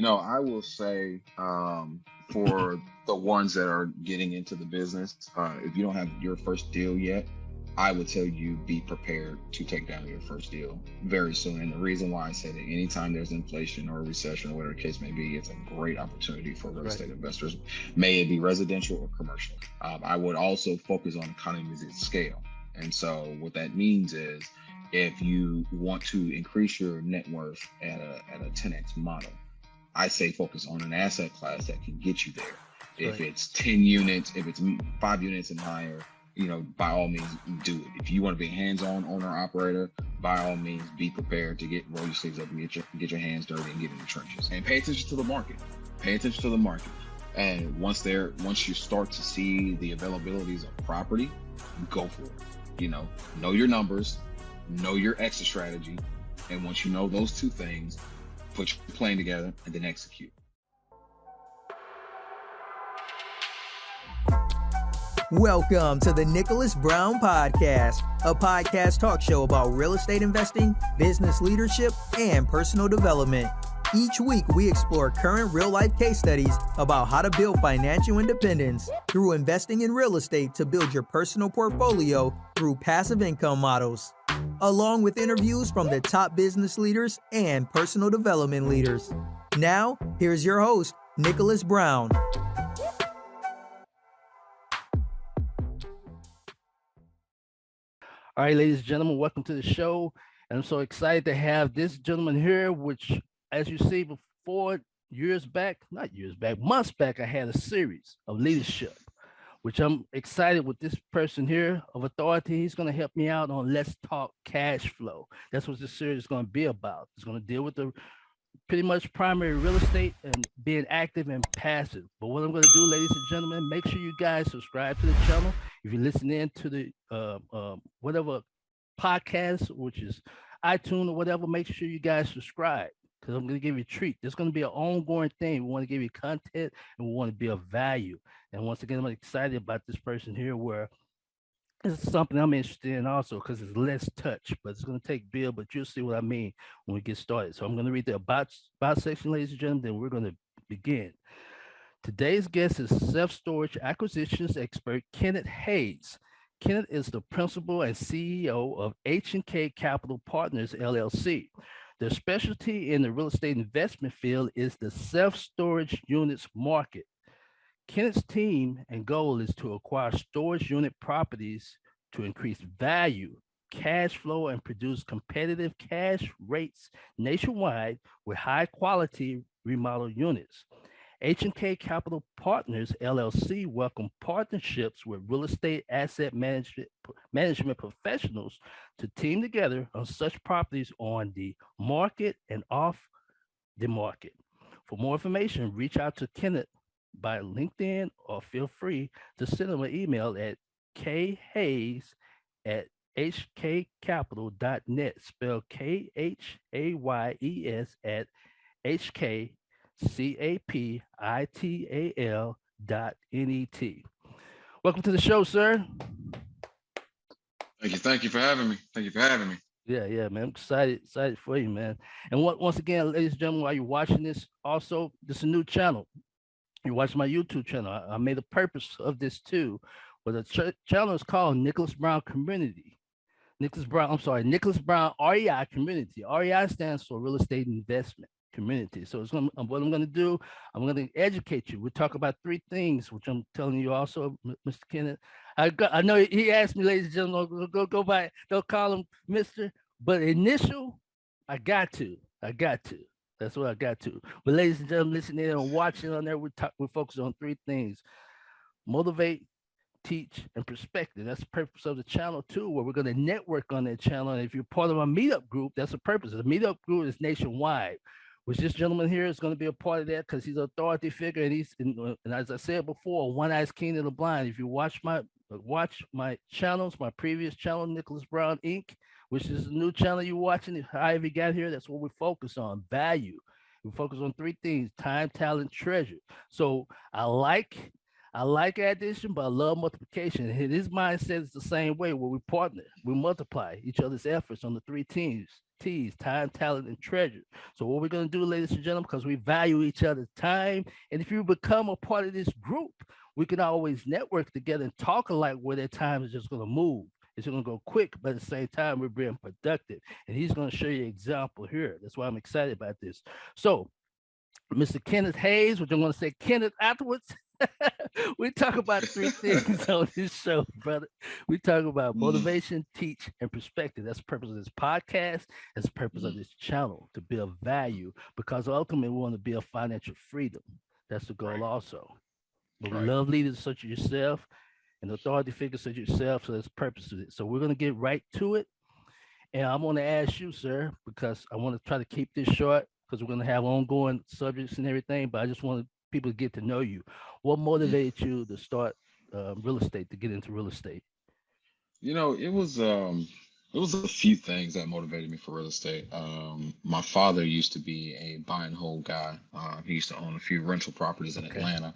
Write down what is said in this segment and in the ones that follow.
I will say for the ones that are getting into the business, if you don't have your first deal yet, I would tell you be prepared to take down your first deal very soon. And the reason why I say that anytime there's inflation or a recession or whatever the case may be, it's a great opportunity for real estate investors, may it be residential or commercial. I would also focus on economies of scale. And so what that means is if you want to increase your net worth at a 10x model, I say focus on an asset class that can get you there. If it's 10 units, if it's 5 units and higher, by all means do it. If you want to be a hands-on owner operator, by all means be prepared to roll your sleeves up and get your hands dirty and get in the trenches. And pay attention to the market. Pay attention to the market. And once you start to see the availabilities of property, go for it. Know your numbers, know your exit strategy, and once you know those two things, put your plan together and then execute. Welcome to the Nicholas Brown Podcast, a podcast talk show about real estate investing, business leadership, and personal development. Each week, we explore current real-life case studies about how to build financial independence through investing in real estate to build your personal portfolio through passive income models, along with interviews from the top business leaders and personal development leaders. Now, here's your host, Nicholas Brown. All right, ladies and gentlemen, welcome to the show. And I'm so excited to have this gentleman here, which, as you see, months back, I had a series of leadership, which I'm excited with this person here of authority. He's going to help me out on Let's Talk Cash Flow. That's what this series is going to be about. It's going to deal with the pretty much primary real estate and being active and passive. But what I'm going to do, ladies and gentlemen, make sure you guys subscribe to the channel. If you're listening to the whatever podcast, which is iTunes or whatever, make sure you guys subscribe because I'm going to give you a treat. There's going to be an ongoing thing. We want to give you content and we want to be of value. And once again, I'm excited about this person here where this is something I'm interested in also because it's less touch, but it's going to take Bill, but you'll see what I mean when we get started. So I'm going to read the about section, ladies and gentlemen, then we're going to begin. Today's guest is self-storage acquisitions expert Kenneth Hayes. Kenneth is the principal and CEO of H&K Capital Partners LLC. Their specialty in the real estate investment field is the self-storage units market. Kenneth's team and goal is to acquire storage unit properties to increase value, cash flow, and produce competitive cash rates nationwide with high quality remodel units. H&K Capital Partners LLC welcome partnerships with real estate asset management professionals to team together on such properties on the market and off the market. For more information, reach out to Kenneth by LinkedIn or feel free to send them an email at khayes@hkcapital.net, spelled KHAYES at HKCAPITAL.net. Welcome to the show, sir. Thank you for having me. Yeah, man. I'm excited for you, man. And once again, ladies and gentlemen, while you're watching this, also, this is a new channel. You watch my YouTube channel. I made a purpose of this too, but the channel is called Nicholas Brown Community. Nicholas Brown REI Community. REI stands for Real Estate Investment Community. So what I'm going to do, I'm going to educate you. We'll talk about 3 things, which I'm telling you also, Mr. Kenneth. I know he asked me, ladies and gentlemen, go by, don't call him Mr., but initial, I got to. That's what I got to. But ladies and gentlemen, listening and watching on there, we're focused on 3 things: motivate, teach, and perspective. That's the purpose of the channel too, where we're going to network on that channel. And if you're part of a meetup group, that's the purpose. The meetup group is nationwide, which this gentleman here is going to be a part of that because he's an authority figure. And as I said before, one eye's keen to the blind. If you watch my channels, my previous channel, Nicholas Brown Inc., which is a new channel you're watching, however you got here, that's what we focus on: value. We focus on 3 things: time, talent, treasure. So I like I like addition, but I love multiplication. And his mindset is the same way where we partner, we multiply each other's efforts on the three teams. T's, time, talent, and treasure. So what we're gonna do, ladies and gentlemen, because we value each other's time, and if you become a part of this group, we can always network together and talk alike where their time is just gonna move. It's gonna go quick, but at the same time, we're being productive. And he's gonna show you an example here. That's why I'm excited about this. So Mr. Kenneth Hayes, which I'm going to say Kenneth afterwards. We talk about three things on this show, brother. We talk about Mm, motivation, teach, and perspective. That's the purpose of this podcast. That's the purpose of mm, this channel, to build value, because ultimately we want to build financial freedom. That's the goal right, also. But we right. love leaders such as yourself and authority figures such as yourself. So there's a purpose to it. So we're going to get right to it. And I'm going to ask you, sir, because I want to try to keep this short because we're going to have ongoing subjects and everything. But I just want people to get to know you. What Mm. motivated you to start real estate, to get into real estate? You know, it was a few things that motivated me for real estate. My father used to be a buy and hold guy. He used to own a few rental properties in Okay. Atlanta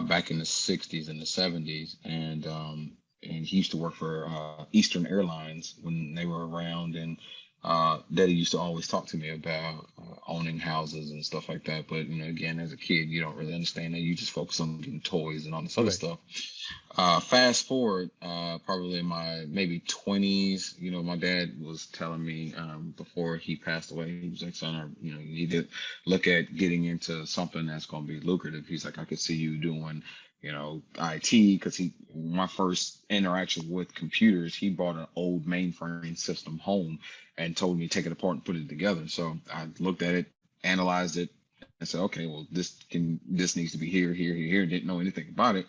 back in the 60s and the 70s, and he used to work for Eastern Airlines when they were around. And Daddy used to always talk to me about owning houses and stuff like that. But you know, again, as a kid, you don't really understand that. You just focus on getting toys and all this other Right. stuff. Fast forward, probably in my maybe 20s, you know, my dad was telling me before he passed away, he was like, son, you know, you need to look at getting into something that's going to be lucrative. He's like, I could see you doing, you know, IT, because my first interaction with computers, he bought an old mainframe system home and told me to take it apart and put it together. So I looked at it, analyzed it, and said, okay, well, this needs to be here, here, here, here. Didn't know anything about it,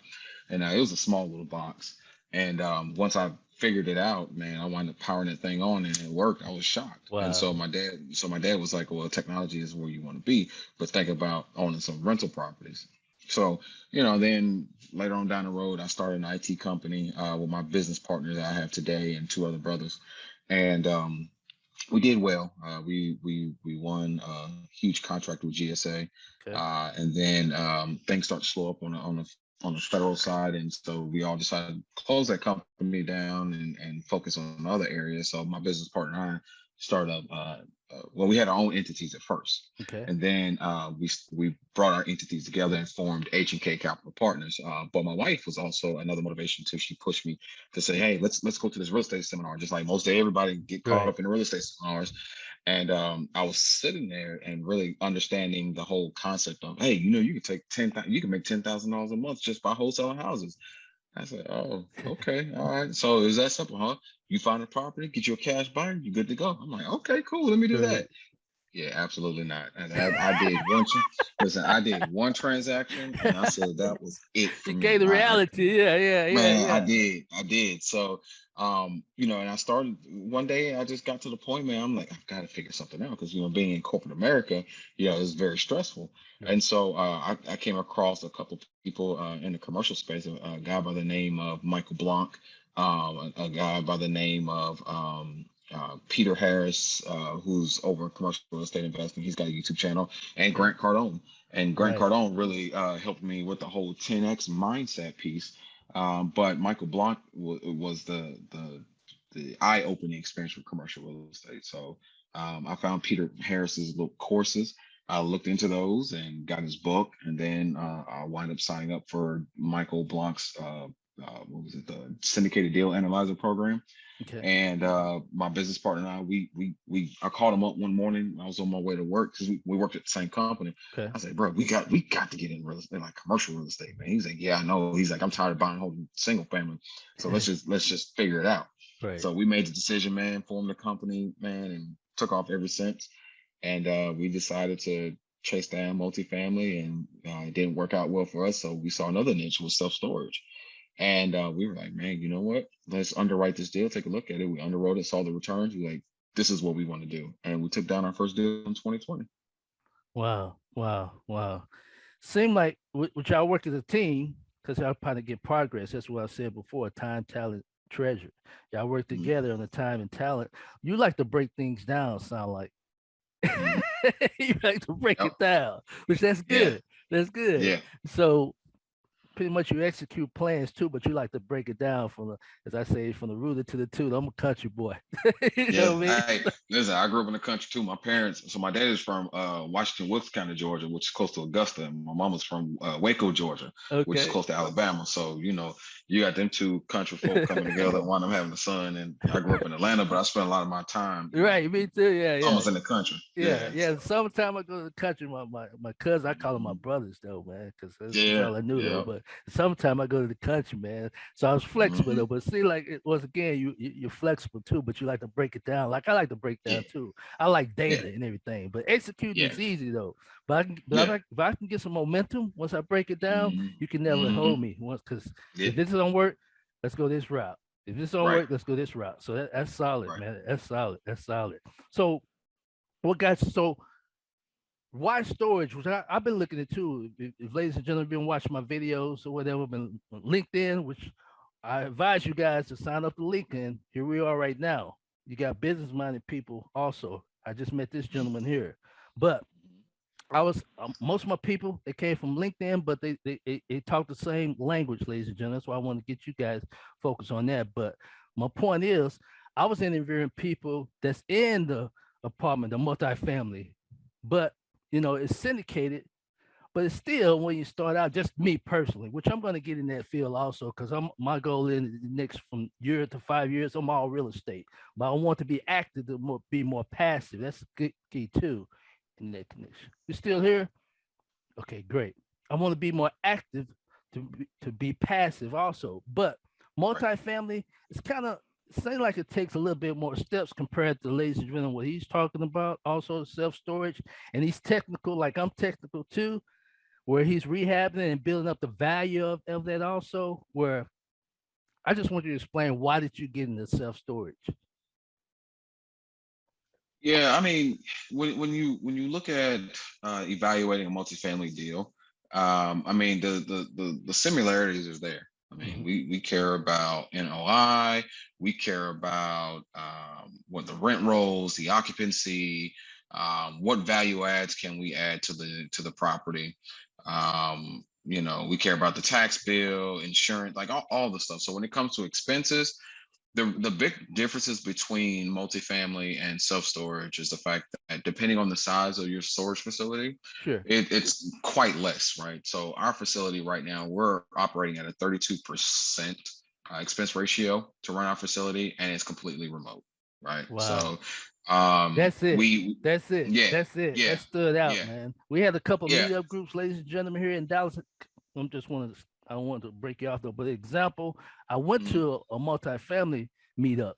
and it was a small little box. And once I figured it out, man, I wound up powering that thing on, and it worked. I was shocked. And Wow. so my dad was like, "Well, technology is where you want to be, but think about owning some rental properties." So, you know, then later on down the road, I started an IT company with my business partner that I have today and two other brothers, and we did well. We won a huge contract with GSA, Okay. and then things start to slow up on the federal side, and so we all decided to close that company down and focus on other areas. So my business partner and I started up. Well, we had our own entities at first, Okay. and then we brought our entities together and formed H&K Capital Partners. But my wife was also another motivation too. She pushed me to say, "Hey, let's go to this real estate seminar." Just like most of everybody get caught Right. up in the real estate seminars, and I was sitting there and really understanding the whole concept of, hey, you know, you can take you can make $10,000 a month just by wholesaling houses. I said, oh, okay, all right. So is that simple, huh? You find a property, get you a cash buyer, you good to go. I'm like, okay, cool. Let me do Right. that. Yeah, absolutely not. And I did one. Listen, I did one transaction, and I said that was it for You gave me. the reality. Yeah. Yeah. Yeah. Man, Yeah. I did. So, you know, and I started one day. I just got to the point, man. I'm like, I've got to figure something out because you know, being in corporate America, you know, is very stressful. Right. And so, I came across a couple people in the commercial space. A guy by the name of Michael Blanc, a guy by the name of Peter Harris, who's over in commercial real estate investing. He's got a YouTube channel, and Okay. Grant Cardone. And Grant Right. Cardone really helped me with the whole 10x mindset piece. But Michael Blanc was the eye-opening experience for commercial real estate. So I found Peter Harris's little courses. I looked into those and got his book, and then I wound up signing up for Michael Blanc's what was it, the syndicated deal analyzer program. Okay. And my business partner and I, I called him up one morning. I was on my way to work because we worked at the same company. Okay. I said, bro, we got to get in real estate, like commercial real estate, man. He's like, yeah, I know. He's like, I'm tired of buying holding single family. So let's just figure it out. Right. So we made the decision, man, formed the company, man, and took off ever since. And we decided to chase down multifamily, and it didn't work out well for us. So we saw another niche with self storage. And we were like, man, you know what? Let's underwrite this deal, take a look at it. We underwrote it, saw the returns. We like, this is what we want to do. And we took down our first deal in 2020. Wow. Wow. Wow. Seem like with y'all work as a team because y'all probably get progress. That's what I said before: time, talent, treasure. Y'all work Mhm, together on the time and talent. You like to break things down. Sound like mhm. you like to break Yep. it down, which that's Yeah. good. That's good. Yeah. So pretty much you execute plans too, but you like to break it down from the, as I say, from the rooter to the tutor. I'm a country boy. You Yeah, know what I mean? hey, listen, I grew up in the country too. My parents, so my dad is from Washington, Wilkes County, Georgia, which is close to Augusta, and my mom was from Waco, Georgia, which is Okay. close to Alabama. So, you got them two country folk coming together and one of them having a son. And I grew up in Atlanta, but I spent a lot of my time, Right, me too. Yeah, yeah. almost in the country. Yeah, Yeah. yeah. So Sometimes I go to the country. My cousin, I call them my mhm. brothers though, man, because that's Yeah, all I knew though. yeah. But sometimes I go to the country, man. So I was flexible Hmm. though. But see, like it was again, you're flexible too, but you like to break it down. Like I like to break Yeah, down too. I like yeah, data and everything, but executing yeah, is easy though. But yeah. if I can get some momentum once I break it down, Hmm. you can never Hmm. hold me once. Because Yeah, if this don't work, let's go this route. If this don't right, work, let's go this route. So that's solid, right. man. That's solid. That's solid. So what got so why storage? Which I've been looking at too. If ladies and gentlemen been watching my videos or whatever, been on LinkedIn, which I advise you guys to sign up to LinkedIn. Here we are right now. You got business minded people also. I just met this gentleman here, but I was most of my people they came from LinkedIn, but they talk the same language, ladies and gentlemen. That's why I want to get you guys focused on that. But my point is, I was interviewing people that's in the apartment, the multifamily, but it's syndicated. But it's still when you start out, just me personally, which I'm going to get in that field also, because my goal in the next from year to 5 years, I'm all real estate, but I want to be active to be more passive. That's good key too in that connection. You still here? Okay, great. I want to be more active to be passive also. But Right. multifamily, it's kind of seems like it takes a little bit more steps compared to ladies and gentlemen what he's talking about. Also self storage, and he's technical, like I'm technical too, where he's rehabbing and building up the value of that also. Where I just want you to explain why did you get into self storage? Yeah, I mean, when you look at evaluating a multifamily deal, I mean the similarities is there. I mean, Hmm. we care about NOI, we care about what the rent rolls, the occupancy, what value adds can we add to the property. We care about the tax bill, insurance, like all the stuff. So when it comes to expenses, the big differences between multifamily and self-storage is the fact that depending on the size of your storage facility, Sure. it's quite less, right? So our facility right now, we're operating at a 32% expense ratio to run our facility, and it's completely remote, right? Wow. So That's it. we That's it. yeah, That's it. yeah, That stood out, yeah. man. We had a couple Yeah. meetup groups, ladies and gentlemen, here in Dallas. I'm just wanted to, I don't want to break you off though, but example, I went Mhm. to a multifamily meetup,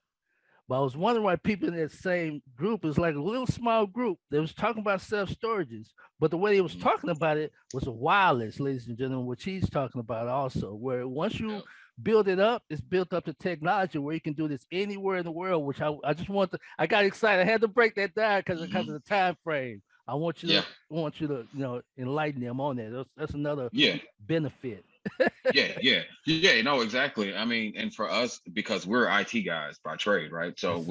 but I was wondering why people in that same group is like a little small group. They was talking about self storages, but the way they was Mhm. talking about it was a wireless, ladies and gentlemen, which he's talking about also. Where once you Yep. build it up, it's built up to technology where you can do this anywhere in the world. Which I just want to. I got excited. I had to break that down because of Mhm. the time frame. Yeah. I want you to enlighten them on that. That's another Yeah. benefit. Yeah, no, exactly. I mean, and for us, because we're IT guys by trade, right? I So see.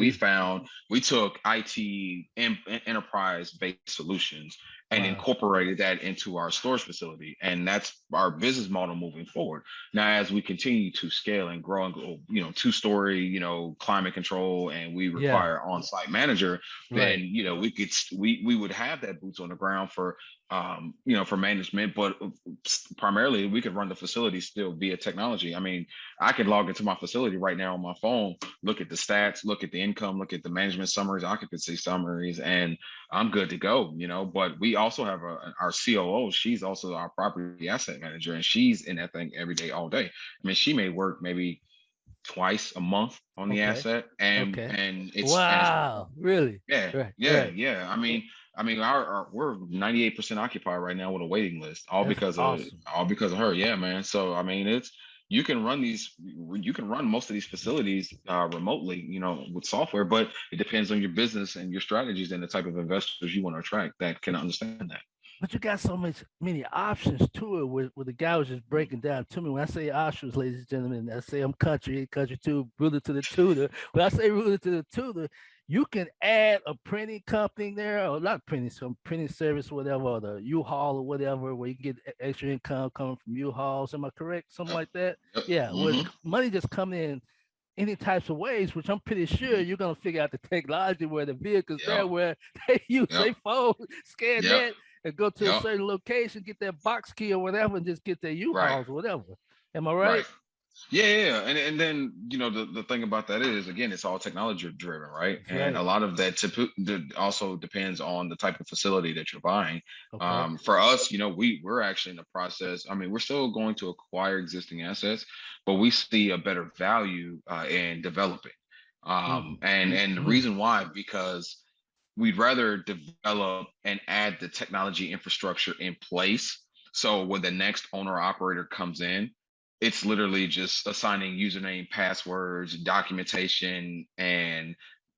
we took IT enterprise based solutions and Wow. incorporated that into our storage facility, and that's our business model moving forward. Now, as we continue to scale and grow and go, 2-story, climate control, and we Yeah. require on-site manager, then Right. we would have that boots on the ground for management, but primarily we could run the facility still via technology. I mean, I could log into my facility right now on my phone, look at the stats, look at the income, look at the management summaries, occupancy summaries, and I'm good to go. But we also have our COO. She's also our property asset manager, and she's in that thing every day, all day. I mean, she may work maybe twice a month on the Okay. asset, and Okay. and it's Wow. Really? yeah, Right. yeah, Right. yeah. I mean, our we're 98% occupied right now with a waiting list, all That's because of awesome. all because of her. Yeah, man. So I mean, you can run most of these facilities remotely, with software, but it depends on your business and your strategies and the type of investors you want to attract that can understand that. But you got so many options to it. Where the guy was just breaking down to me. When I say options, ladies and gentlemen, I say I'm country too, rooted to the tutor. When I say rooted to the tutor, you can add a printing company there, or not printing, some printing service, whatever, or the U-Haul or whatever, where you get extra income coming from U-Hauls. Am I correct? Something Yep. like that. Yep. Yeah, where Hmm. money just come in any types of ways, which I'm pretty sure Hmm. you're gonna figure out the technology where the vehicles there, Yep. where they use Yep. their phone, scan Yep. that, and go to a Yep. certain location, get their box key or whatever, and just get their Right. U-Hauls or whatever. Am I right? Right. Yeah. And then the thing about that is, again, it's all technology driven, right? That's And a right. lot of that also depends on the type of facility that you're buying. Okay. For us, we're actually in the process. I mean, we're still going to acquire existing assets, but we see a better value in developing. And the Mm. reason why, because we'd rather develop and add the technology infrastructure in place. So when the next owner operator comes in, it's literally just assigning username, passwords, documentation, and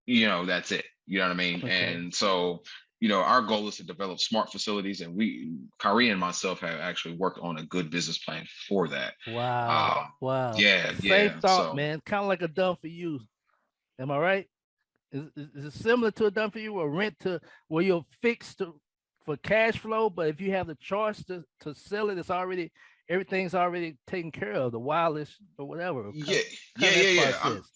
that's it. You know what I mean? Okay. And so, our goal is to develop smart facilities, and Kyrie and myself have actually worked on a good business plan for that. Wow. Um, Wow. yeah, Same yeah. thought, So man. Kind of like a done for you. Am I right? Is it similar to a done for you or rent to where you're fixed for cash flow, but if you have the choice to sell it, it's already everything's already taken care of, the wireless or whatever. yeah, Kind of yeah, that yeah, yeah. process.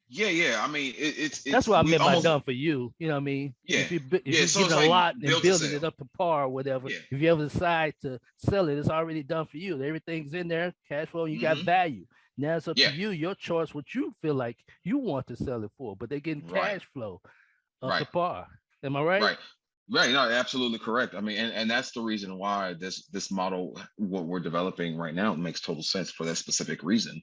Yeah. I mean, That's it's what I we meant by almost done for you. You know what I mean? yeah, If yeah. you're So getting it's a like lot and build to building it sell. up to par or whatever, Yeah. if you ever decide to sell it, it's already done for you. Everything's in there, cash flow, and you got Hmm. value. Now it's up to Yeah. you, your choice, what you feel like you want to sell it for, but they're getting Right. cash flow up to Right. par. Am I right? Right. Right. No, absolutely correct. I mean, and that's the reason why this model, what we're developing right now, makes total sense for that specific reason.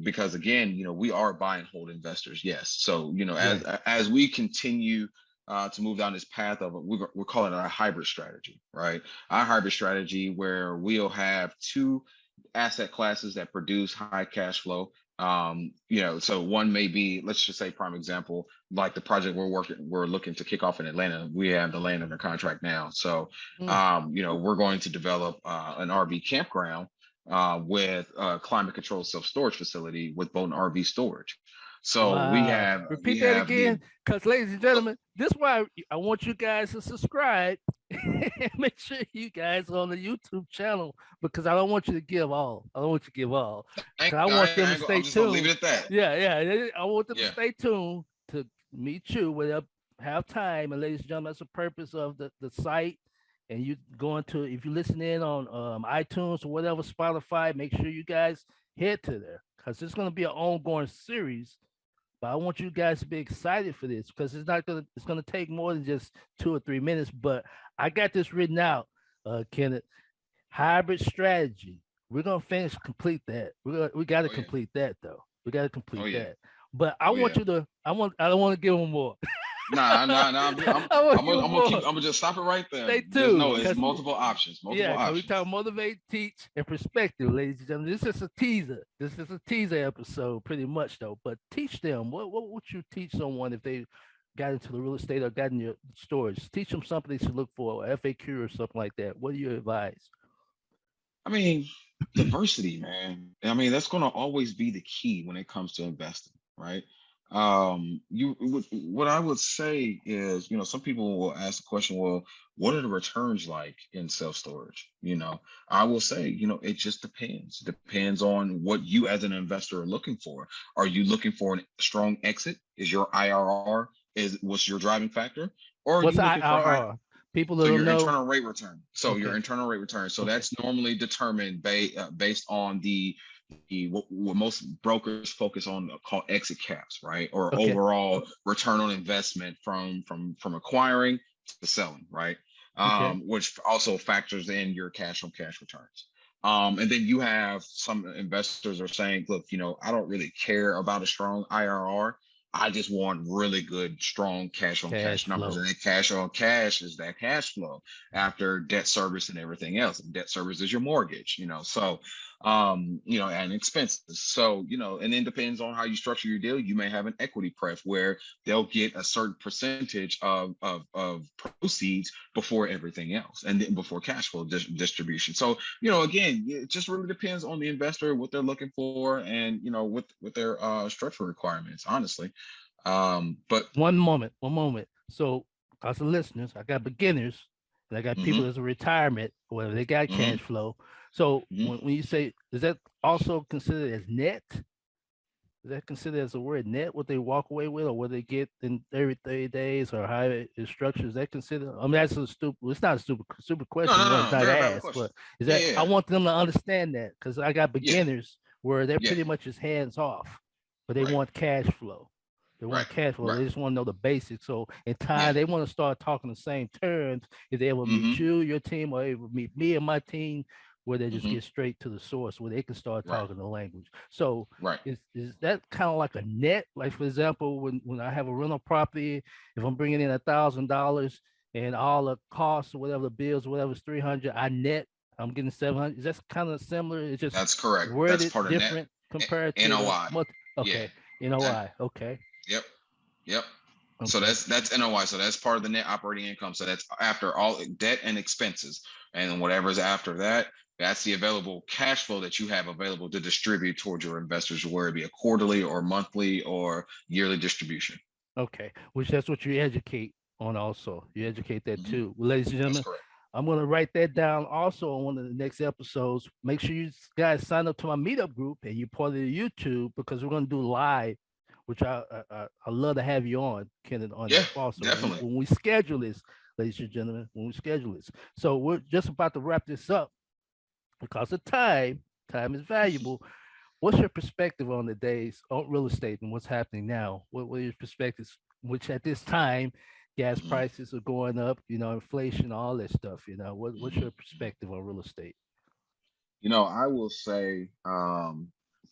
Because again, we are buy and hold investors. Yes. So, Right. as we continue to move down this path of we're calling it a hybrid strategy, right? Our hybrid strategy where we'll have two asset classes that produce high cash flow. So one may be, let's just say, prime example, like the project we're looking to kick off in Atlanta. We have the land under contract now. So, Mm. we're going to develop an RV campground with a climate controlled self storage facility with boat and RV storage. So we Wow. have Repeat we that have again. the Because, ladies and gentlemen, this is why I want you guys to subscribe. Make sure you guys are on the YouTube channel because I don't want you to give all. I don't want you to give all. Because I want them to I'm stay just gonna leave tuned. it at that. Yeah. I want them to Yeah. stay tuned to meet you when they have time. And, ladies and gentlemen, that's the purpose of the site. And you going to, if you listen in on iTunes or whatever, Spotify, make sure you guys head to there because it's going to be an ongoing series, but I want you guys to be excited for this because it's gonna take more than just 2 or 3 minutes. But I got this written out, Kenneth. Hybrid strategy. We're gonna complete that. We gotta Oh yeah. complete that though. We gotta Oh complete yeah. that. But I Oh want yeah. you to I don't want to give them more. Nah. I want I'm you gonna, I'm gonna keep. more. I'm gonna just stop it right there. Stay There's tuned, no. It's cause multiple options. Multiple yeah, cause we options. talk motivate, teach, and perspective, ladies and gentlemen. This is a teaser. This is a teaser episode, pretty much though. But teach them what would you teach someone if they got into the real estate or got in your storage? Teach them something they should look for, a FAQ or something like that. What do you advise? I mean, diversity, man. I mean, that's gonna always be the key when it comes to investing, right? What I would say is, some people will ask the question, well, what are the returns like in self storage? I will say, it just depends. Depends on what you as an investor are looking for. Are you looking for a strong exit? Is your IRR what's your driving factor, or are What's you looking for high? IRR? People So that don't your know. internal rate return. So your Okay. internal rate return. So Okay. that's normally determined based on what most brokers focus on called exit caps, right? Or Okay. overall return on investment from acquiring to selling, right? Okay. Which also factors in your cash on cash returns. And then you have some investors are saying, look, I don't really care about a strong IRR. I just want really good, strong cash on Cash cash numbers. flow. And that cash on cash is that cash flow after debt service and everything else. And debt service is your mortgage, so and expenses. So, and then depends on how you structure your deal. You may have an equity pref where they'll get a certain percentage of proceeds before everything else and then before cash flow distribution. So, again, it just really depends on the investor, what they're looking for, and with their structural requirements, honestly. But One moment. So, because of listeners, I got beginners, and I got hmm people as a retirement, whether they got hmm cash flow. So, hmm when you say, is that also considered as net? Is that considered as a word net, what they walk away with, or what they get in every 30 days, or how it is structured? Is that considered? I mean, that's a stupid, well, it's not a stupid no, question. no, Well, no, it's no, not very valid asked, question. but is Yeah, that, yeah, I yeah, want them to understand that because I got yeah, beginners where they're yeah. pretty much just hands off, but they Right, want cash flow. They right, want cash flow. right. They just want to know the basics. So in Yeah. time, they want to start talking the same terms. If they ever meet hmm you, your team, or ever meet me and my team, where they just hmm get straight to the source, where they can start Right, talking the language. So right. is that kind of like a net? Like for example, when I have a rental property, if I'm bringing in $1,000 and all the costs or whatever the bills, whatever's 300, I net, I'm getting 700. Is that kind of similar? It's just That's correct. That's worded part of net different compared to the NOI. month. Yeah. Okay, That. NOI. Okay, Yep. Yep. So okay, that's NOI. So that's part of the net operating income. So that's after all debt and expenses, and whatever's after that, that's the available cash flow that you have available to distribute towards your investors, whether it be a quarterly or monthly or yearly distribution. okay. Which that's what you educate on also. You educate that Mhm. too. Well, ladies and That's gentlemen, correct. I'm going to write that down also on one of the next episodes. Make sure you guys sign up to my meetup group and you're part of the YouTube because we're going to do live, which I love to have you on, Kenneth, on Yeah, that also. definitely. When we schedule this, ladies and gentlemen, when we schedule this. So we're just about to wrap this up because of time. Time is valuable. What's your perspective on the days on real estate and what's happening now? What are your perspectives? Which at this time, gas hmm prices are going up, inflation, all that stuff. What's hmm your perspective on real estate? I will say,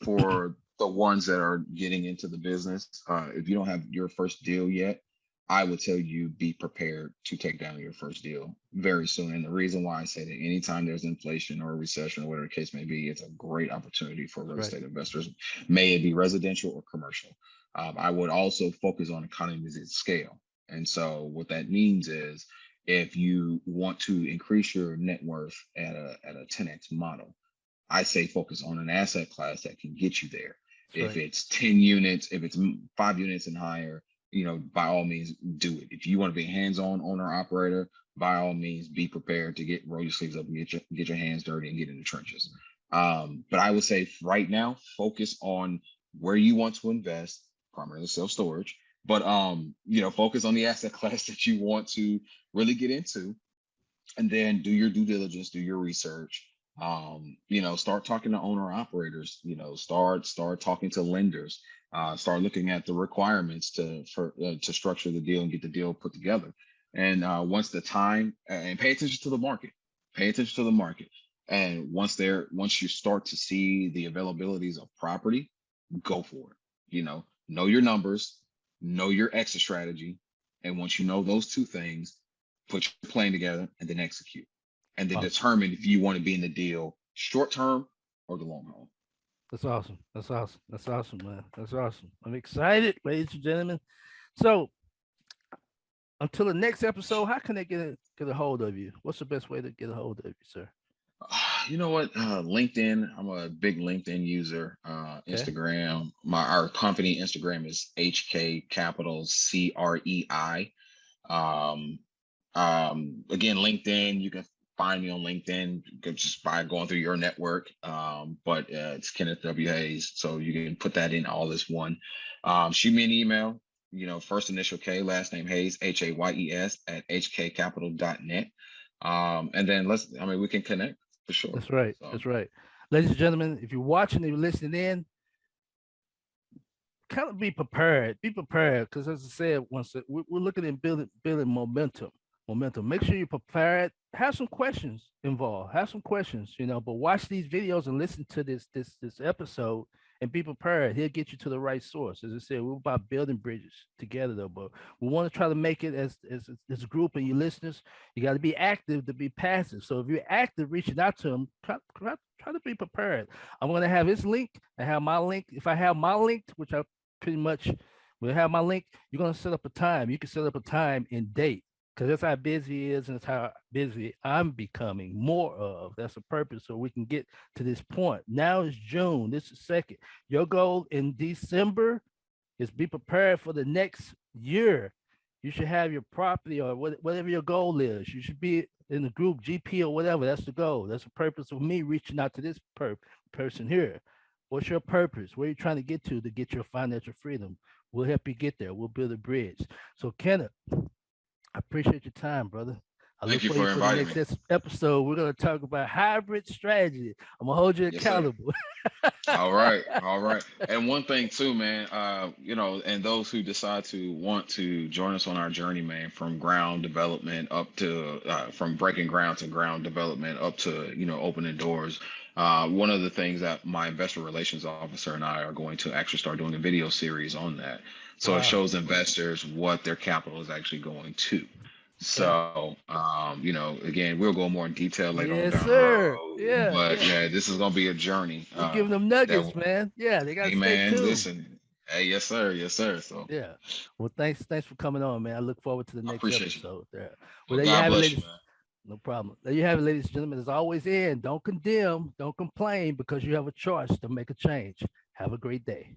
for the ones that are getting into the business, if you don't have your first deal yet, I would tell you be prepared to take down your first deal very soon. And the reason why I say that anytime there's inflation or a recession or whatever the case may be, it's a great opportunity for That's real right. estate investors, may it be residential or commercial. I would also focus on economies of scale. And so what that means is if you want to increase your net worth at a 10x model, I say focus on an asset class that can get you there. That's If right. it's 10 units, if it's 5 units and higher, by all means do it. If you want to be a hands-on owner operator, by all means be prepared to roll your sleeves up and get your hands dirty and get in the trenches. But I would say right now, focus on where you want to invest, primarily self-storage, but focus on the asset class that you want to really get into, and then do your due diligence, do your research. Start talking to owner operators. Start talking to lenders. Start looking at the requirements to structure the deal and get the deal put together. And once the time and pay attention to the market, pay attention to the market. And once you start to see the availabilities of property, go for it. Know your numbers, know your exit strategy, and once you know those two things, put your plan together and then execute, and then Awesome. determine if you want to be in the deal short term or the long haul. That's awesome. That's awesome. That's awesome, man. That's awesome. I'm excited, ladies and gentlemen. So until the next episode, how can they get a hold of you? What's the best way to get a hold of you, sir? You know what? LinkedIn. I'm a big LinkedIn user. Okay. Instagram. Our company Instagram is HK Capital CREI. Um, again, LinkedIn, you can find me on LinkedIn just by going through your network. But it's Kenneth W. Hayes. So you can put that in all as one. Shoot me an email, first initial K, last name Hayes, Hayes at hkcapital.net. And then we can connect for sure. That's right. So, That's right. Ladies and gentlemen, if you're watching and you're listening in, kind of be prepared. Be prepared because, as I said, we're looking at building momentum. Make sure you're prepared. Have some questions involved. Have some questions, but watch these videos and listen to this episode and be prepared. He'll get you to the right source. As I said, we're about building bridges together, though. But we want to try to make it as a group. And you listeners, you got to be active to be passive. So if you're active, reaching out to them, try to be prepared. I'm going to have his link. I have my link. If I have my link, which I pretty much will have my link, you're going to set up a time. You can set up a time and date because that's how busy he is and that's how busy I'm becoming more of. That's the purpose so we can get to this point. Now it's June. This is second. Your goal in December is be prepared for the next year. You should have your property or whatever your goal is. You should be in the group GP or whatever. That's the goal. That's the purpose of me reaching out to this person here. What's your purpose? Where are you trying to get your financial freedom? We'll help you get there. We'll build a bridge. So, Kenneth, I appreciate your time, brother. I look Thank you for you for for the inviting next me. episode. We're going to talk about hybrid strategy. I'm going to hold you Yes, sir. accountable. All right, all right. And one thing too, man, and those who decide to want to join us on our journey, man, from ground development up to from breaking ground to ground development up to, opening doors. One of the things that my investor relations officer and I are going to actually start doing a video series on that. So it Wow. shows investors what their capital is actually going to. Okay. So, again, we'll go more in detail later on Yes, down the sir. road. Yeah, But yeah. yeah, this is gonna be a journey. We're giving them That, nuggets, man. Yeah, they got hey to stay man, tuned. listen. Hey, yes, sir, yes, sir. So Yeah. Well, thanks for coming on, man. I look forward to the I next appreciate you. episode there. Well, Well, there you God have it, bless you, ladies. man. No problem. There you have it, ladies and gentlemen. As always, don't condemn, don't complain because you have a choice to make a change. Have a great day.